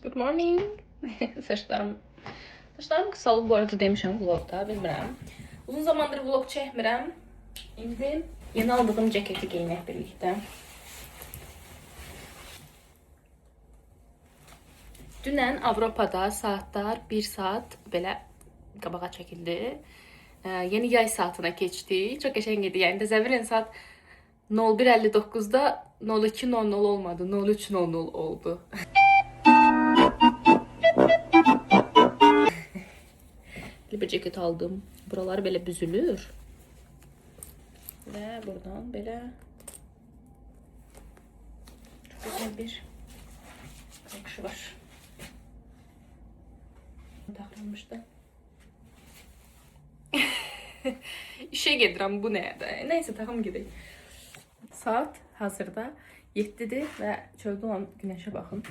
Good morning. Saçlarım kısalıb bu arada demişəm vlogda, bilmirəm. Uzun zamandır vlog çəkmirəm. İndi yeni aldığım ceketi geyinək birlikdə. Dünən Avropada saatlar 1 saat belə qabağa çəkildi. Yeni yay saatına keçdi. Çox qəşəng idi. Yəni təsəvvür edin saat 01:59-da 02:00 olmadı, 03:00 oldu. Bir ceket aldım. Buralar belə büzülür. Və buradan belə çox güzel bir nakışı var. Takılmışdı. İşe gedirəm, bu nədir? Neyse, takım gedək. Saat hazırda 7'dir və çöldə olan güneşe baxın.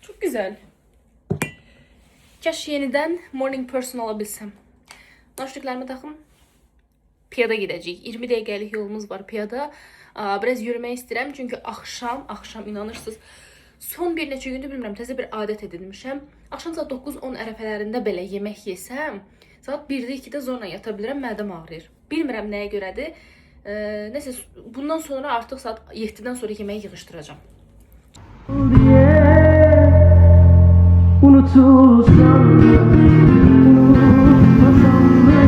Çok güzel. Kaş yenidən morning person ola bilsəm. Naşlıqlarımı taxım. Piyada gedəcəyik. 20 dəqiqəlik yolumuz var piyada. Biraz yürümək istəyirəm. Çünki axşam inanırsınız. Son bir neçə gündür bilmirəm, təzə bir adət edinmişəm. Axşam saat 9-10 ərəfələrində belə yemək yesəm, saat 1-də 2-də zorla yata bilirəm, mədəm ağrıyır. Bilmirəm nəyə görədir. Nəsə, bundan sonra artıq saat 7-dən sonra yeməyi yığışdıracağım. Unutulsam unutmasam mı,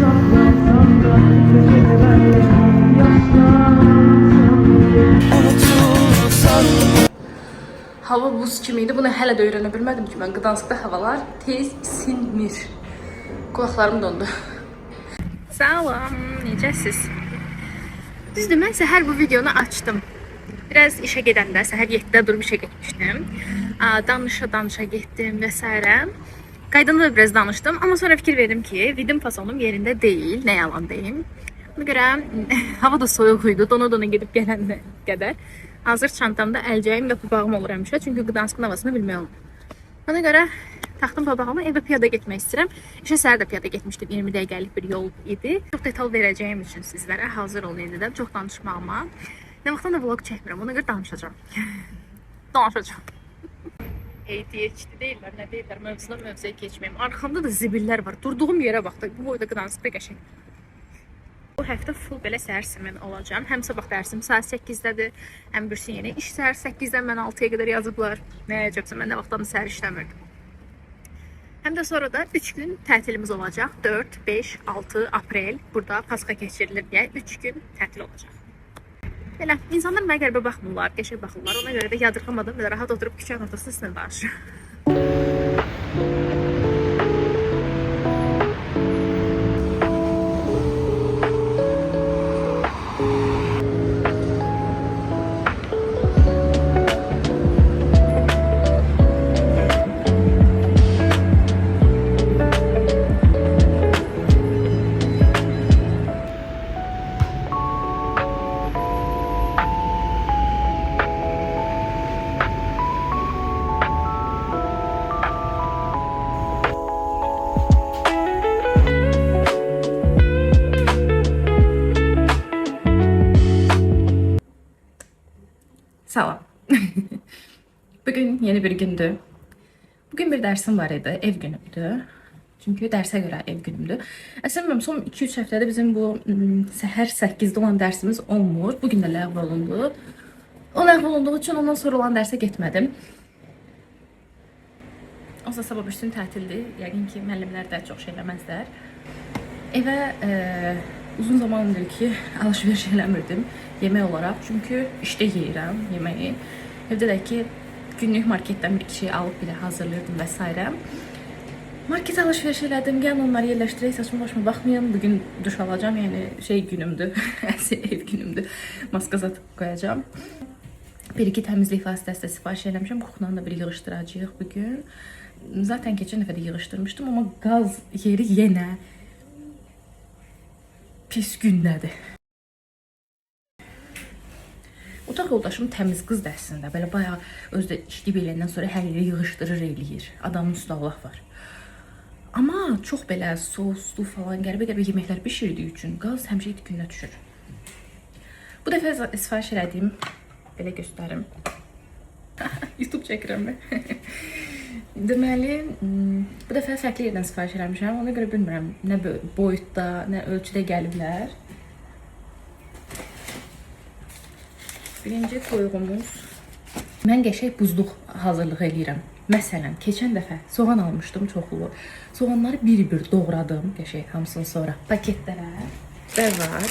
saklasam da köşede benle yaşlansam unutulsam. Hava buz kimiydi, bunu hələ də öyrənə bilmədim ki, mən Gdanskda havalar tez isinmir. Kulaqlarım dondu. Salam, necəsiz? Düzdür, mən səhər bu videonu açdım. Biraz işe gedəndə, səhər 7-də durub işe getmişdim. Danışa getdim və s. Qaydanda da biraz danışdım. Amma sonra fikir verdim ki, vidim fasonum yerində deyil, nə yalan deyim. Buna görə hava da soyuq idi, dona gedib gələnə qədər. Hazır çantamda əlcəyim və papağım olur həmişə, çünki Gdanskın havasını bilmək olmur. Buna görə taxtım papağımı, evə piyada getmək istəyirəm. İşə səhər də piyada getmişdim, 20 dəqiqəlik bir yol idi. Çox detal verəcəyim üçün sizlərə hazır olun indidən, çox danışmağıma. Nə vaxtdan da vlog çəkmirəm, ona görə danışacağım. Danışacağım. ADHD deyirlər, nə deyirlər, mövzudan mövzuya keçməyim. Arxamda da zibillər var, durduğum yerə baxdı. Bu boyda Gdanskda qəşəng. Bu həftə full belə səhər simin olacağım. Həm sabah dərsim saat 8-dədir, həm birsin yeni iş səhər 8-dən mən 6-ya qədər yazıblar. Nə əcəbsə, mən nə vaxtdan da səhər işləmirdim. Həm də sonra da 3 gün tətilimiz olacaq. 4, 5, 6 aprel burada Paska keçirilir deyə 3 gün tətil olacaq. Belə, insanlar mənə qəribə baxmırlar, qəşəng baxırlar. Ona görə də yadırxamadım və rahat oturub küçənin ortasında sizinlə danışıram. Salam. Bugün yeni bir gündü. Bugün bir dersim var idi, ev günümdü. Çünkü derse göre ev günümdü. Əslində son 2-3 həftədə bizim bu səhər 8-də olan dərsimiz olmur. Bugün də ləğv olundu. O ləğv olunduğu üçün ondan sonra olan dərsə getmədim. Olsa sabah üstün tətildir. Yəqin ki, müəllimlər də çox şey eləməzlər. Evə uzun zamandır ki, alışveriş eləmirdim yemək olaraq. Çünkü işdə yeyirəm yeməyi. Evdə də ki, günlük marketdən bir şey alıb belə hazırlayırdım və s. Market alışveriş elədim, gəlin onları yerləşdirək, saçma başıma baxmayın. Bugün duş alacağım, yəni şey günümdür, ev günümdür. Maska satıb qoyacağım. Bir-iki təmizlik vasitəsi də sifariş eləmişəm, kuxundan da bir yığışdıracağıq bugün. Zaten keçən dəfə də yığışdırmışdım, amma qaz yeri yenə pis gündədir. Otaq yoldaşım təmiz qızdır əslində. Belə bayağı özdə işləyib eləndən sonra hər yeri yığışdırır, eləyir. Adamın üstü Allah var. Amma çox belə soslu falan qəribə yeməklər bişirdiyi üçün qaz həmişə it gününə düşür. Bu dəfə sifariş elədiyim belə göstərim. YouTube çəkirəm mən. Deməli, bu dəfə fərqli yerdən sifariş eləmişəm. Ona görə bilmirəm nə boyutda, nə ölçüdə gəliblər. Birinci toyuğumuz. Mən qəşəng buzluq hazırlığı eləyirəm. Məsələn, keçən dəfə soğan almışdım çoxlu. Soğanları bir-bir doğradım, qəşəng hamısını sonra paketlərə. Və var.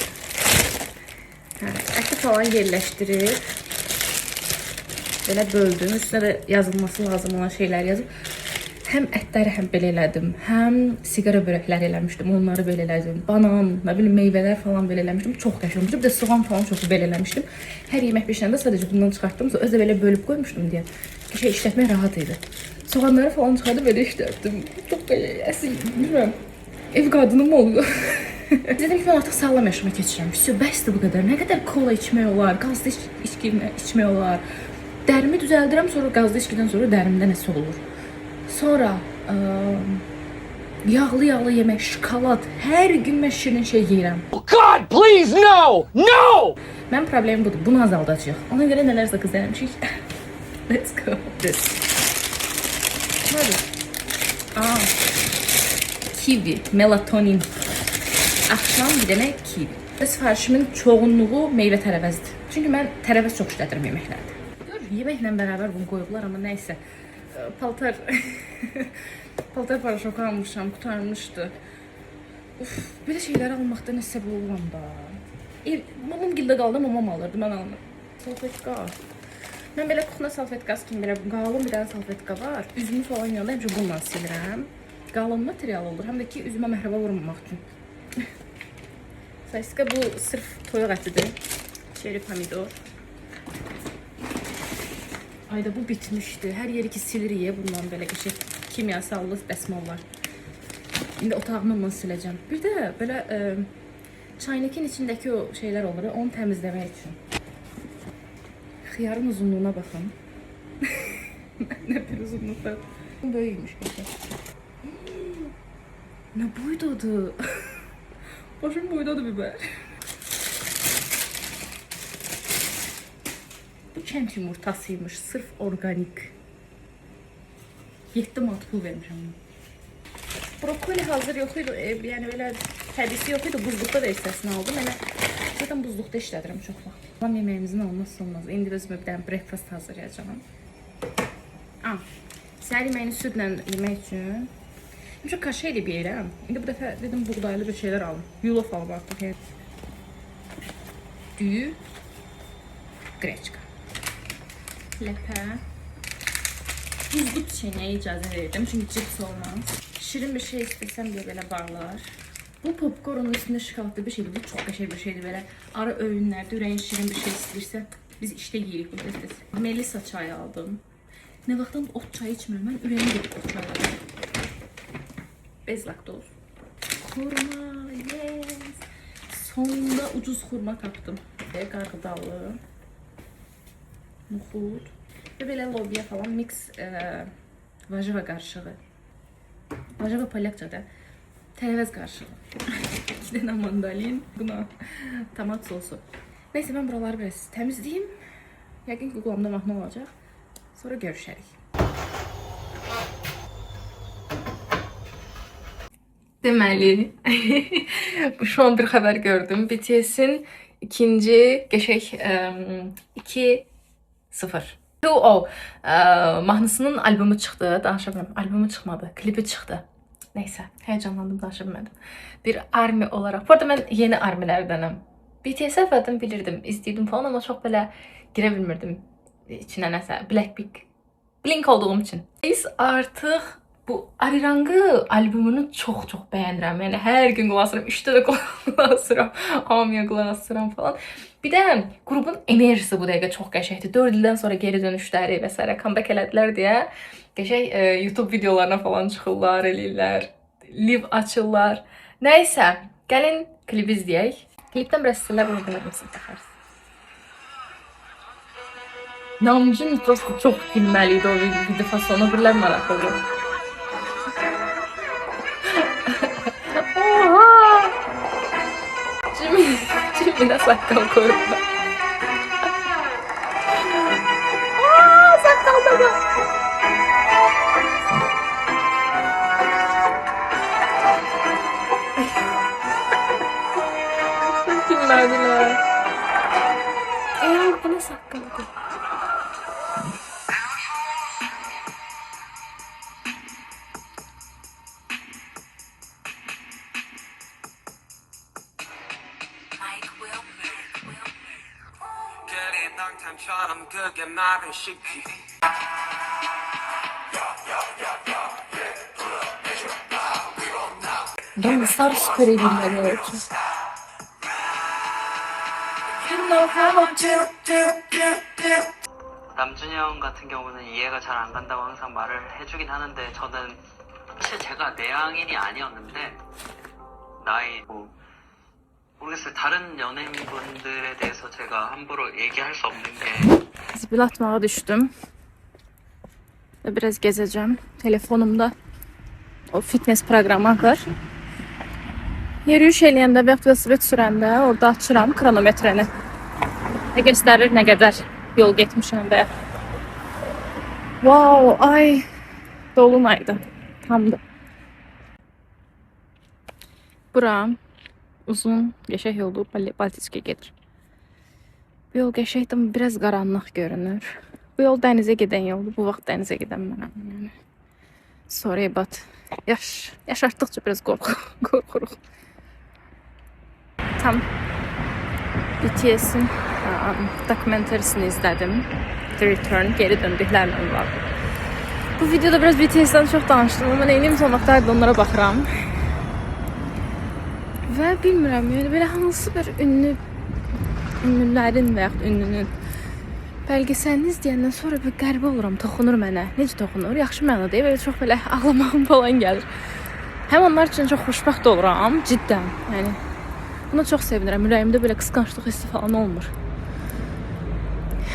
Əti falan yerləşdirib belə böldüm. Üstünə də yazılması lazım olan şeylər yazıb. Həm ətləri həm belə elədim, həm siqara börəkləri eləmişdim, onları belə elədim. Banan, nə bilim meyvələr falan belə eləmişdim. Çox qəşəng olmuşdu. Bir də soğan falan çox belə eləmişdim. Hər yemək bişəndə sadəcə bundan çıxartdım. Özü də belə bölüb qoymuşdum deyə. Şey işlətmək rahat idi. Soğanları falan çıxardım, belə işlətdim. Çox belə əsil, bilmirəm. Ev qadını mı oluyor? Dedim ki, mən artıq sağlam yaşama keçirəm. Bəsdir bu qədər. Nə qədər kola içmək olar, qazlı içmək olar. Dərimi düzəldirəm, sonra qazlı içkidən sonra dərimdə nəsə olur. Sonra yağlı yemək, şokolad. Hər gün mən şirin şey yeyirəm. God, please, no! No! Mənim problemim budur. Bunu azaldacağıq. Ona görə nələrsə qız eləmişik. Let's go. This. Nədir? Kiwi, melatonin. Axşam bir dənə kiwi. Sifarişimin çoğunluğu meyvə tərəvəzdir. Çünki mən tərəvəz çox işlədirəm yeməklərdə. Gör, yeməklə bərabər bunu qoyublar, amma nəysə. Paltar paraşoku almışam, qutarmışdı. Uf, belə şeyləri almaqda nə səbəb olam da. Mamam gildə qaldı, mamam alırdı, mən almıram. Salfetka. Mən belə kuxna salfetkası kimi belə qalın bir dənə salfetka var. Üzümü falan yanında həmişə bununla silirəm. Qalın material olur, həm də ki üzümə məhrəbə vurmamaq üçün. Salfetka bu sırf toyuq ətidir. Çeri pomidor. Ayda bu bitmişdi. Hər yeri ki silirik bundan belə qəşəng kimyasallı dəsmallar. İndi otağımı bununla siləcəm. Bir də belə çaynikin içindəki o şeylər olur, onu təmizləmək üçün. Xiyarın uzunluğuna baxın. Nə bir uzunluqda. Böyükmüş qəşəng. Nə boydadır? Başım boydadır biber. Bu kənd yumurtasıymış, sırf organik. 7 manat pul vermişəm. Brokoli hazır yox idi, yəni belə təbisi yox idi, buzluqda da hissəsini aldım. Elə zaten buzluqda işlədirəm çox vaxt. Tam yeməyimizin olmazsa olmaz. İndi özümə bir dənə breakfast hazırlayacağım. Səhər yeməyini südlə yemək üçün. Çox kaşe edib yeyirəm. İndi bu dəfə dedim buğdaylı bir şeylər alım. Yulaf alım artıq. Düyü, qreçka. Ləpə. Buzlu çiçəyə icazə verdim çünki cips olmaz. Şirin bir şey istəsəm deyə belə barlar. Bu popcornun üstündə şokoladlı bir şeydir. Bu çox qəşəng bir şeydir belə. Ara öğünlərdə ürəyin şirin bir şey istəyirsə biz işdə yeyirik bunu tez-tez. Melisa çayı aldım. Nə vaxtdan ot çayı içmirəm mən, ürəyim gedib ot çayı aldım. Bez laktoz. Xurma, yes. Sonunda ucuz xurma tapdım. Və qarğıdalı. Noxud. Və belə lobya falan mix vajava qarışığı. Vajava polyakçada tərəvəz qarışığı. 2 dənə mandalin, buna tomat sosu. Neyse mən buraları biraz təmizləyim. Yəqin ki qulağımda mahnı olacaq. Sonra görüşərik. Deməli, şu an bir xəbər gördüm. BTS'in ikinci qəşəng 2-0. 2-0 mahnısının albomu çıxdı. Danışa bilmirəm. Albomu çıxmadı. Klipi çıxdı. Neysə, həyecanlandım, danışa bilmədim. Bir army olaraq. Bu arada mən yeni armilərdənəm. BTS əvvəldən bilirdim, izləyirdim falan, amma çox belə girə bilmirdim içinə nəsə. Blink olduğum üçün. Biz artıq bu Arirangı albümünü çox bəyənirəm. Yəni hər gün qulaq asıram, 3-də də qulaq asıram, hamıya qulaq asıram falan. Bir də qrupun enerjisi bu dəqiqə çox qəşəngdir. 4 ildən sonra geri dönüşləri və s. comeback elədilər deyə qəşəng YouTube videolarına falan çıxırlar, eləyirlər, live açırlar. Nəysə, gəlin klip izləyək. Klipdən biraz sizlər bunu bilirmişsiniz, baxarsınız. Namcın çox gülməliydi o video fasonu, birlər maraqlıdır. Oha! Jimin'e sakkal koydu. Sakkal da Danslar süper eğlenmeli oldu. 남준이 형 같은 경우는 이해가 잘 안 간다고 항상 말을 해주긴 하는데 저는 사실 제가 내향인이 아니었는데 나이 뭐 모르겠어요. 다른 연예인분들에 대해서 제가 함부로 얘기할 수 없는 게 Zibil atmağa düştüm. Ve biraz gezeceğim. Telefonumda o fitness programı var. Yürüyüş eləyəndə və velosiped sürəndə orada açıram kronometrəni. Və göstərir nə qədər yol getmişəm və wow, ay dolunaydı. Tamdı. Bura uzun, qəşəng yoldur, Baltiçkiyə gedir. Bu yol qəşəngdir, amma biraz qaranlıq görünür. Bu yol dənizə gedən yoldur, bu vaxt dənizə gedən mənəm. Yəni. Sorry, but yaşartdıqca biraz qorxuruq. Tam BTS'in dokumentarisini izlədim. The Return, geri döndüklərlə var. Bu videoda biraz BTS'dən çox danışdım, amma neyim son vaxtlarda onlara baxıram. Və bilmirəm, yəni belə hansı bir ünlülərin və yaxud ünlünün bəlgesəlini izləyəndən sonra bir qəribə oluram, toxunur mənə. Necə toxunur? Yaxşı mənada, belə çox belə ağlamağım falan gəlir. Həm onlar üçün çox xoşbəxt oluram, ciddən. Yəni buna çox sevinirəm. Ürəyimdə belə qısqanclıq hissi falan olmur.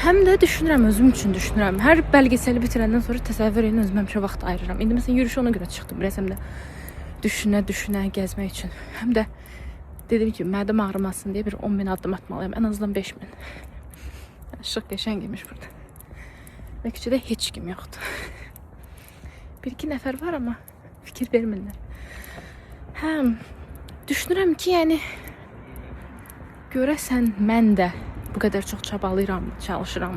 Həm də düşünürəm, özüm üçün düşünürəm. Hər bəlgesəli bitirəndən sonra təsəvvür edin, özümə həmişə vaxt ayırıram. İndi məsələn yürüyüşə ona görə çıxdım. Biraz həm də düşünə gəzmək üçün. Həm də dedim ki, mədəm ağrımasın deyə bir 10.000 addım atmalıyam. Ən azından 5.000. Işıq qəşəng imiş burada. Və küçədə heç kim yoxdur. Bir-iki nəfər var, amma fikir vermirlər. Həm düşünürəm ki, yəni görəsən mən də bu qədər çox çabalayıram, çalışıram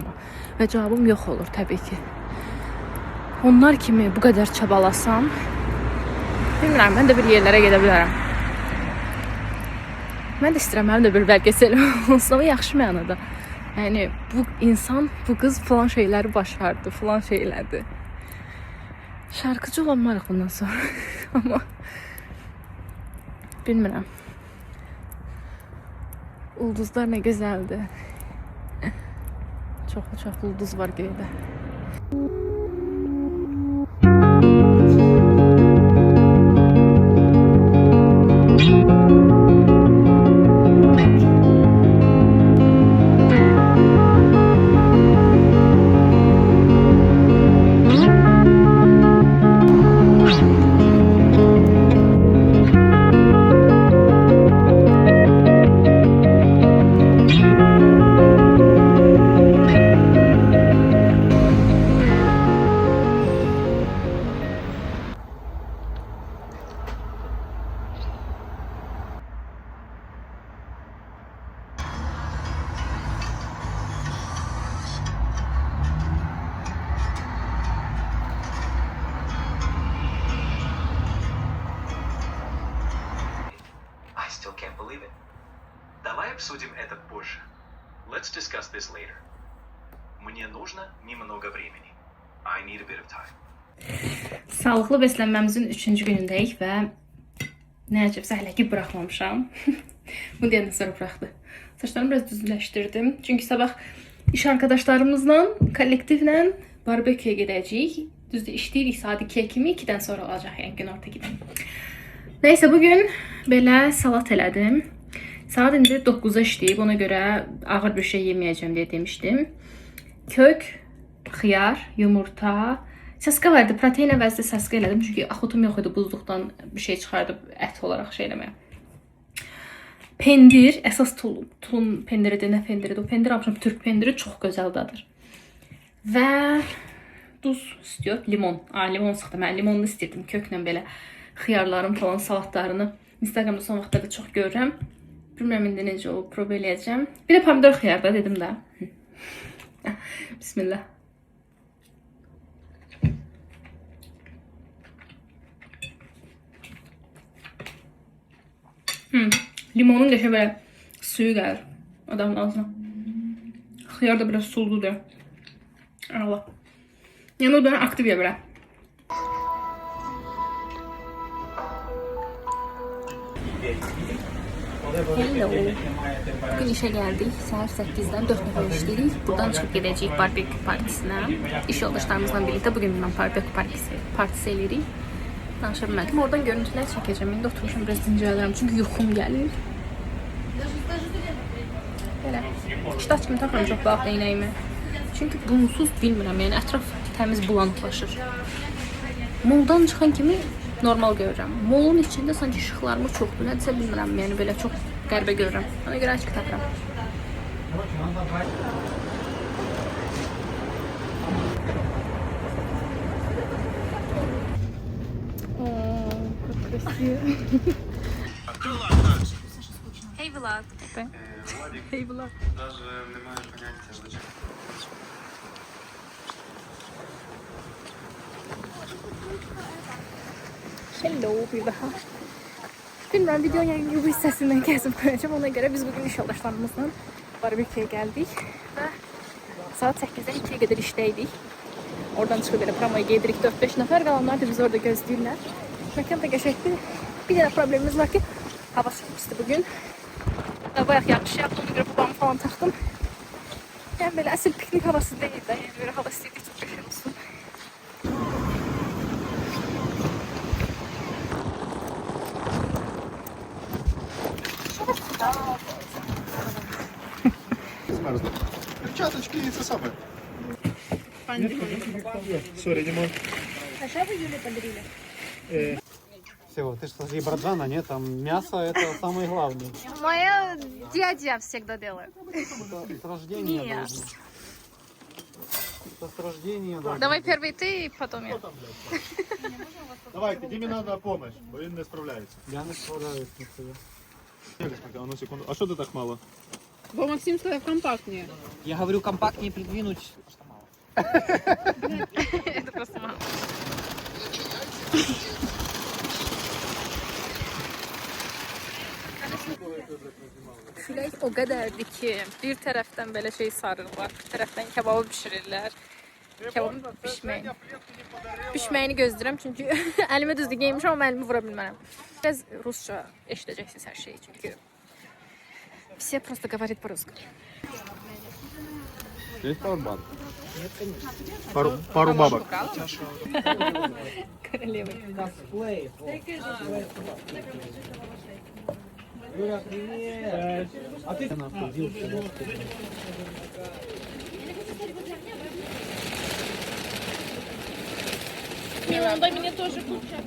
və cavabım yox olur təbii ki. Onlar kimi bu qədər çabalasam, bilmirəm, mən də bir yerlərə gedə bilərəm. Mən də istəyirəm, mənim də bir bəlgesəlim olsun, amma yaxşı mənada. Yəni bu insan, bu qız falan şeyləri başardı, falan şeylərdi. Şarkıcı olmarıq bundan sonra. Amma bilmirəm. Ulduzlar nə gözəldir. Çox ulduz var göydə. still can't believe it. Давай обсудим это позже. Let's discuss this later. Мне нужно немного времени. I need a bit of time. Sağlıqlı bəslənməmizin 3-cü günündəyik və nə əcəbsə hələ ki buraxmamışam. Bu deyəndən sonra buraxdı. Saçlarımı biraz düzləşdirdim. Çünki sabah iş arkadaşlarımızla, kollektivlə barbeküyə gedəcəyik. Düzdür, işləyirik saat 2-yə kimi, 2-dən sonra olacaq, yəni günorta gibi. Neyse, bugün belə salat elədim. Saat indi 9-a işləyib, ona görə ağır bir şey yeməyəcəm deyə demişdim. Kök, xiyar, yumurta, saska vardı. Protein əvəzində saska elədim. Çünki axutum yox idi, buzluqdan bir şey çıxardıb ət olaraq şey eləməyə. Pendir, əsas tulum pendiridir, nə pendiridir? O pendir almışam, Türk pendiri çox gözəl dadır. Və duz istiyor, limon. Limon sıxdım. Mən limonlu istirdim, köklə belə xiyarlarım falan, salatlarını Instagramda son vaxtlarda çox görürəm. Bilmirəm indi necə o probe eləyəcəm. Bir də pomidor xiyar da dedim də. Bismillah. Limonun qəşəng belə suyu gəlir adamın ağzına. Xiyar da biraz suludur. Allah. Yəni o dönəm aktiv yerə. Hello. Bugün işe geldik. Səhər 8-dən 4 nəfər işləyirik. Buradan çıxıb gedəcəyik barbekü partisinə. İş yoldaşlarımızla birlikdə bugün mən barbekü partisi eləyirik. Danışa bilmədim. Oradan görüntülər çəkəcəm. İndi oturmuşam, biraz dincəlirəm. Çünki yuxum gəlir. Belə. Ştat kimi taxıram çox vaxt eynəyimi. Çünki bunsuz bilmirəm. Yəni ətraf təmiz bulanıqlaşır. Moldan çıxan kimi normal görürəm. Molun içində sanki işıqlarımı çoxdur. Nədirsə bilmirəm. Yəni belə çox qəribə görürəm. Ona görə açıq taxıram. Hey Vlad. Hey Vlad. Hello bir daha. Bilmem videonun bu hissəsindən kəsib koyacağım. Ona görə biz bugün iş yoldaşlarımızla barbeküyə gəldik və saat 8-dən 2-yə qədər işdəydik. Oradan çıxıb elə promoya gedirik 4-5 nəfər, qalanlar da bizi orada gözləyirlər. Məkan da qəşəngdir. Bir dənə problemimiz var ki, hava çox pisdir bugün. Bayaq yağış yağdı, ona görə babamı falan taxdım. Yəni belə əsl piknik havası deyil də, yəni belə hava istəyirdik çox qəşəng olsun. Перчаточки и это самое. Сори, Димон. А что вы Юле подарили? Всего, ты что, и браджана, нет? Там мясо это самое главное. Моя дядя всегда делает. Это с рождения Нет. должно. Это с рождения должно. Давай первый ты, потом я. Давайте, Дімі треба помощь, бо він не справляється. Я не справляюсь на себе. А ну секунду. А що ти так мало? Бо Максим сказав компактніше. Я говорю, компактнее придвинуть. Это просто мало. Külək o qədərdir ki, bir tərəfdən belə şey sarırlar, bir tərəfdən kebabı bişirirlər. Kebabın bişməyini gözləyirəm çünki əlimə düzdür geymişəm amma əlimi vura bilmərəm. Biraz rusca eşidəcəksiniz hər şeyi çünki все просто говорит по-русски. Есть пауэрбанк? Пару бабок. Королева. Юля, привет! А ты Милан, мне тоже куча.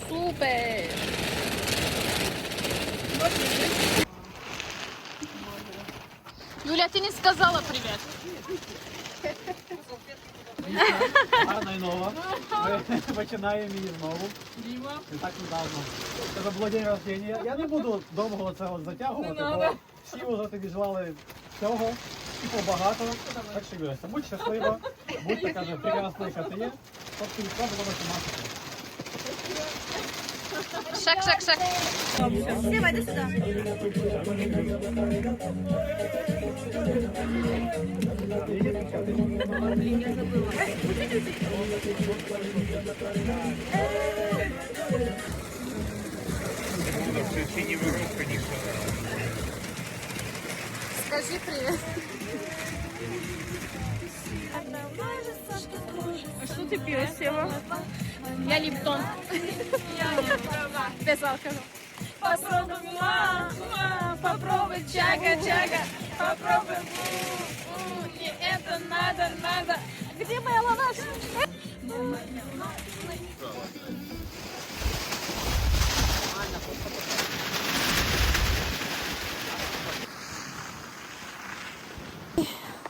Супер! Юля, ты не сказала привет. Гарна і нова. Ми починаємо її знову. І так недавно. Це було день рождення. Я не буду довго це затягувати, бо всі вже тобі желали всього і побагато. Так що Юля, будь щаслива, будь така же прекрасна, яка ти є. Тобто ніхто не буде мати. Шаг, шаг, шаг. Скажи привет. А что ты пьешь, Сева? Я Липтон. Без алкоголя. Попробуй, попробуй, чага. Попробуй, не это надо. Где моя лаваш?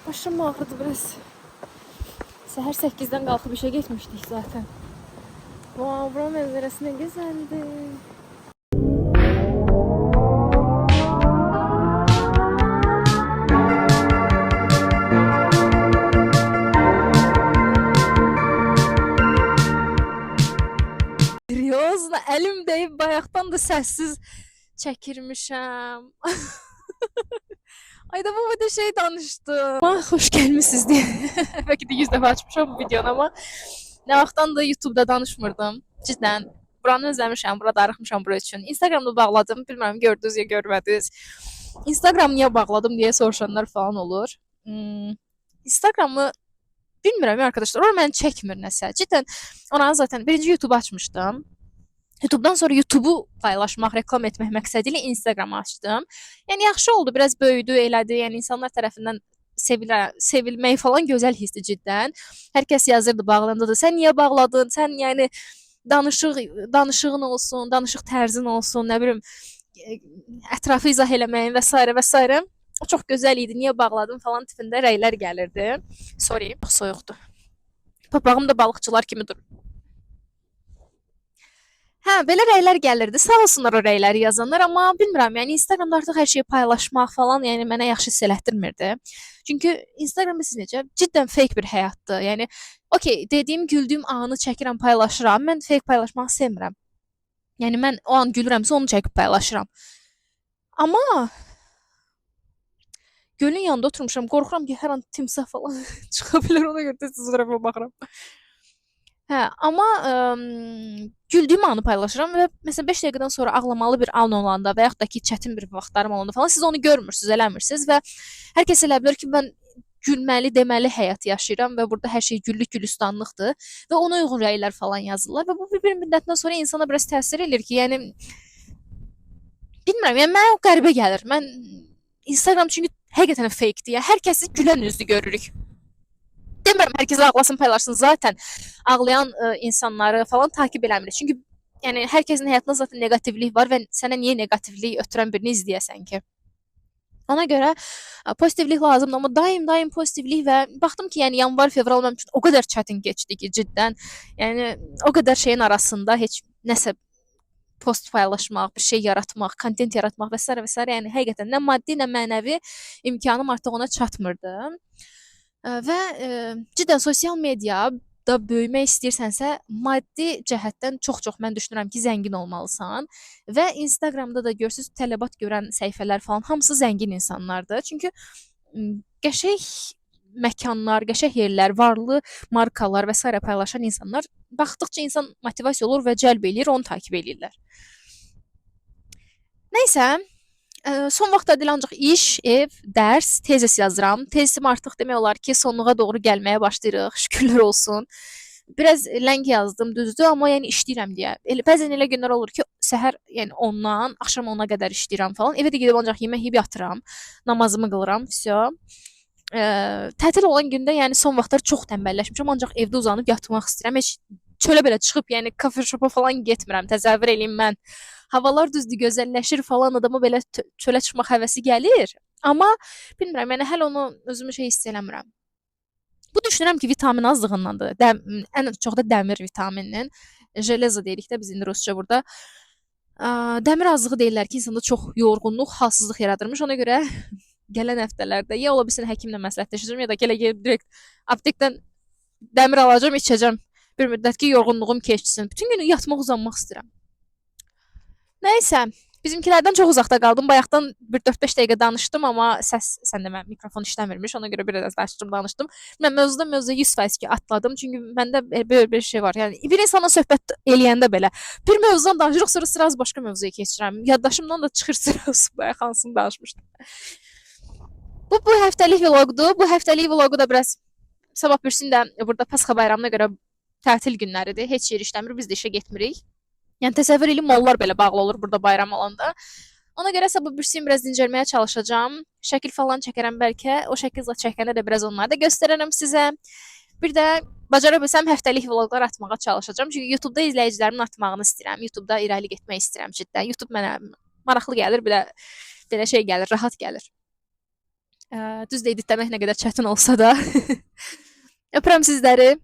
Başım ağrıdı biraz. Səhər 8-dən qalxıb işə getmişdik zaten. Wow, bura mənzərəsi nə gözəldir. Seryozo, əlim deyib bayaqdan da səssiz çəkirmişəm. Ayda bu da şey danışdı. Ama hoş gelmişsiniz diye. Belki de 100 defa açmışam bu videonu ama ne vaxtdan da YouTube'da danışmırdım. Cidden. Buranı özləmişəm, burada darıxmışam bura üçün. Instagramda bağladım. Bilmirəm gördünüz ya görmədiniz. Instagram niyə bağladım deyə soruşanlar falan olur. Instagramı bilmirəm ya arkadaşlar. Orada məni çəkmir nəsə. Cidden ona zaten birinci YouTube açmışdım. YouTube'dan sonra YouTube'u paylaşmaq, reklam etmək məqsədilə Instagram açdım. Yəni yaxşı oldu, biraz böyüdü, elədi. Yəni insanlar tərəfindən sevilmək falan gözəl hissdir cidden. Hər kəs yazırdı bağlananda da. Sən niyə bağladın? Sən yəni danışığın olsun, danışıq tərzin olsun, nə bilim ətrafı izah eləməyin və s. və s. O çox gözəl idi. Niyə bağladın falan tipində rəylər gəlirdi. Sorry, çox soyuqdur. Papağım da balıqçılar kimi durur. Hə, belə rəylər gəlirdi. Sağ olsunlar o rəyləri yazanlar, amma bilmirəm, yəni Instagramda artıq hər şeyi paylaşmaq falan, yəni mənə yaxşı hiss elətdirmirdi. Çünki Instagramda siz necə cidden fake bir həyatdır. Yəni okey, dediyim, güldüyüm anı çəkirəm, paylaşıram. Mən fake paylaşmağı sevmirəm. Yəni mən o an gülürəmsə onu çəkib paylaşıram. Amma gölün yanında oturmuşam, qorxuram ki, hər an timsah falan çıxa bilər, ona görə də siz tərəfə baxıram. Hə, amma güldüyüm anı paylaşıram və məsələn 5 dəqiqədən sonra ağlamalı bir an olanda və yaxud da ki, çətin bir vaxtlarım olanda falan siz onu görmürsüz, eləmirsiniz və hər kəs elə bilər ki, mən gülməli, deməli həyat yaşayıram və burada hər şey güllük gülistanlıqdır və ona uyğun rəylər falan yazırlar və bu bir müddətdən sonra insana biraz təsir edir ki, yəni bilmirəm, yəni mənə o qəribə gəlir. Mən Instagram çünki həqiqətən fake-dir. Yəni hər kəsi gülən üzlü görürük. Demirəm hər kəs ağlasın, paylaşsın. Zaten ağlayan insanları falan takib eləmirik. Çünki yəni hər kəsin həyatında zaten negativlik var və sənə niyə negativlik ötürən birini izləyəsən ki? Ona görə pozitivlik lazımdır, amma daim pozitivlik və baxdım ki, yəni yanvar, fevral mənim üçün o qədər çətin keçdi ki, cidden. Yəni o qədər şeyin arasında heç nəsə post paylaşmaq, bir şey yaratmaq, kontent yaratmaq və s. və s. yəni həqiqətən nə maddi, nə mənəvi imkanım artıq ona çatmırdı. Və cidden sosial mediada böyümək istəyirsənsə, maddi cəhətdən çox mən düşünürəm ki, zəngin olmalısan və Instagramda da görürsüz tələbat görən səhifələr falan hamısı zəngin insanlardır. Çünki qəşəng məkanlar, qəşəng yerlər, varlı markalar və s. paylaşan insanlar baxdıqca insan motivasiya olur və cəlb eləyir, onu takib eləyirlər. Nəysə, son vaxtda deyil ancaq iş, ev, dərs, tezis yazıram. Tezisim artıq demək olar ki, sonluğa doğru gəlməyə başlayırıq. Şükürlər olsun. Biraz ləng yazdım, düzdür, amma yəni işləyirəm deyə. Bəzən elə günlər olur ki, səhər yəni 10-dan axşam 10-a qədər işləyirəm falan. Evə də gedib ancaq yemək yeyib yatıram. Namazımı qılıram, vəsə. Tətil olan gündə, yəni son vaxtlar çox tənbəlləşmişəm, ancaq evdə uzanıb yatmaq istəyirəm. Heç çölə belə çıxıb, yəni kafe şopa falan getmirəm. Təsəvvür eləyin mən. Havalar düzdür, gözəlləşir falan, adama belə çölə çıxmaq həvəsi gəlir. Amma bilmirəm, yəni hələ onu özümü hiss eləmirəm. Bu düşünürəm ki, vitamin azlığındandır. Ən çox da dəmir vitamininin. Jeleza deyirik də biz indi rusca burada. Dəmir azlığı deyirlər ki, insanda çox yorğunluq, halsızlıq yaradırmış. Ona görə gələn həftələrdə ya ola bilsin həkimlə məsləhətləşəcəm, ya da gələ gedib direkt aptekdən dəmir alacağam, içəcəm. Bir müddət ki, yorğunluğum keçsin. Bütün günü yatmaq, uzanmaq istəyirəm. Nəysə, bizimkilərdən çox uzaqda qaldım. Bayaqdan bir 4-5 dəqiqə danışdım, amma səs səndə mikrofon işləmirmiş. Ona görə biraz da açdım, danışdım. Mən mövzuda 100% ki atladım. Çünki məndə belə bir şey var. Yəni bir insanla söhbət eləyəndə belə bir mövzudan danışırıq, sonra sıraz başqa mövzuya keçirəm. Yaddaşımdan da çıxır sıraz. Bayaq hansını danışmışdım. Bu həftəlik vloqdur. Bu həftəlik vloqu da biraz sabah birsin də burada Pasxa bayramına görə tətil günləridir. Heç yer işləmir, biz də işə getmirik. Yəni təsəvvür edin, mollar belə bağlı olur burada bayram olanda. Ona görə sabah birsin biraz dincəlməyə çalışacağam. Şəkil falan çəkərəm bəlkə. O şəkil çəkəndə də biraz onları da göstərərəm sizə. Bir də bacara bilsəm həftəlik vloqlar atmağa çalışacağam. Çünki YouTube-da izləyicilərimin atmağını istəyirəm. YouTube-da irəli getmək istəyirəm cidden. YouTube mənə maraqlı gəlir, bir də belə şey gəlir, rahat gəlir. Düzdür, editləmək nə qədər çətin olsa da. Öpürəm sizləri.